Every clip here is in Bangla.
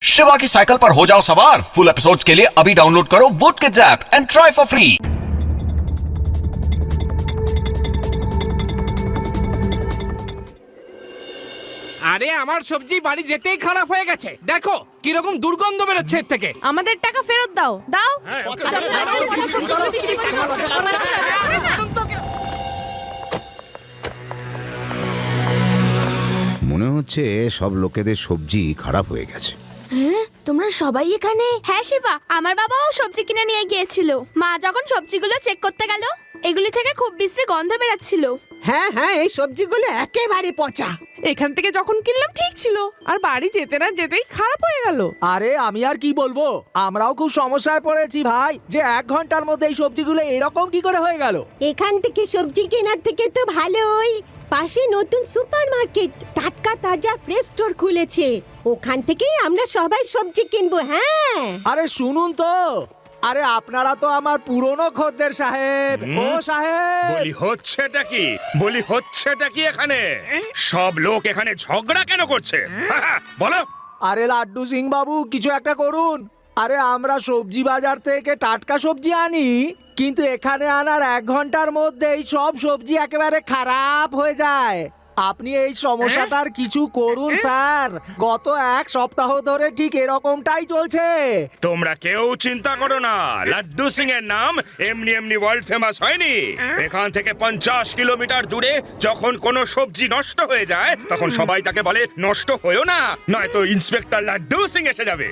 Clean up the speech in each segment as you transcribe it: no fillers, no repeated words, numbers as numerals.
शिवा की साइकिल पर हो जाओ सवार। फुल एपिसोड्स के लिए अभी डाउनलोड करो would kids app and try for free. আরে আমার সবজি বাড়ি যেতেই খারাপ হয়ে গেছে। দেখো কি রকম দুর্গন্ধ বেরোচ্ছে এর থেকে। আমাদের টাকা ফেরত দাও দাও। মনে হচ্ছে সব লোকেদের সবজি খারাপ হয়ে গেছে। হ্যাঁ তোমরা সবাই এখানে? হ্যাঁ শিবা, আমার বাবাও সবজি কিনে নিয়ে গিয়েছিল। মা যখন সবজিগুলো চেক করতে গেল এগুলি থেকে খুব বিশ্রী গন্ধ বেরাচ্ছিল। হ্যাঁ হ্যাঁ, এই সবজিগুলো একেবারে পচা। এখান থেকে যখন কিনলাম ঠিক ছিল, আর বাড়ি যেতে না যেতেই খারাপ হয়ে গেল। আরে আমি আর কি বলবো, আমরাও খুব সমস্যায় পড়েছি ভাই, যে 1 ঘন্টার মধ্যে এই সবজিগুলো এরকম কি করে হয়ে গেল। এখান থেকে সবজি কেনার থেকে তো ভালোই পাশে নতুন সুপারমার্কেট টাটকা তাজা ফ্রেশ স্টোর খুলেছে, ওখান থেকেই আমরা সবাই সবজি কিনবো। হ্যাঁ আরে শুনুন তো, আরে আপনারা তো আমার পুরনো খদ্দের সাহেব। ও সাহেব, বলি হচ্ছেটা কি এখানে? সব লোক এখানে ঝগড়া কেন করছে? বলো। আরে লাড্ডু সিং বাবু কিছু একটা করুন। আরে আমরা সবজি বাজার থেকে টাটকা সবজি আনি, কিন্তু এখানে আনার 1 ঘন্টার মধ্যেই সব সবজি একেবারে খারাপ হয়ে যায়। আপনি এই সমস্যাটার কিছু করুন স্যার। গত 1 সপ্তাহ ধরে ঠিক এরকমটাই চলছে। তোমরা কেউ চিন্তা করো না, লাড্ডু সিং এর নাম এমনি এমনি ওয়ার্ল্ড ফেমাস হয়নি। এখান থেকে 50 কিলোমিটার দূরে যখন কোনো সবজি নষ্ট হয়ে যায় তখন সবাই তাকে বলে নষ্ট হয়েও না, নয়তো ইন্সপেক্টর লাড্ডু সিং এসে যাবে।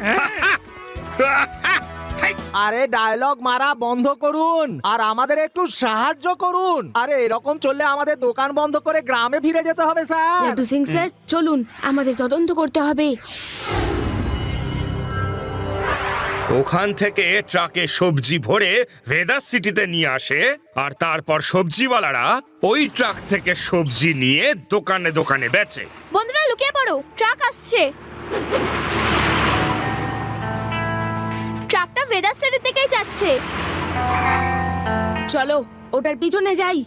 আরে ডায়লগ মারা বন্ধ করুন আর আমাদের একটু সাহায্য করুন। আরে এরকম চললে আমাদের দোকান বন্ধ করে গ্রামে ফিরে যেতে হবে স্যার। লাড্ডু সিং স্যার চলুন, আমাদের তদন্ত করতে হবে। ওখান থেকে ট্রাকে সবজি ভরে ভেদাস সিটিতে নিয়ে আসে, আর তারপর সবজিওয়ালারা ওই ট্রাক থেকে সবজি নিয়ে দোকানে দোকানে বেচে। বন্ধুরা লুকিয়ে পড়ো, ট্রাক আসছে। ট্রাকটা ভেদাস সিটির দিকেই যাচ্ছে। চলো ওটার পিছনে যাই।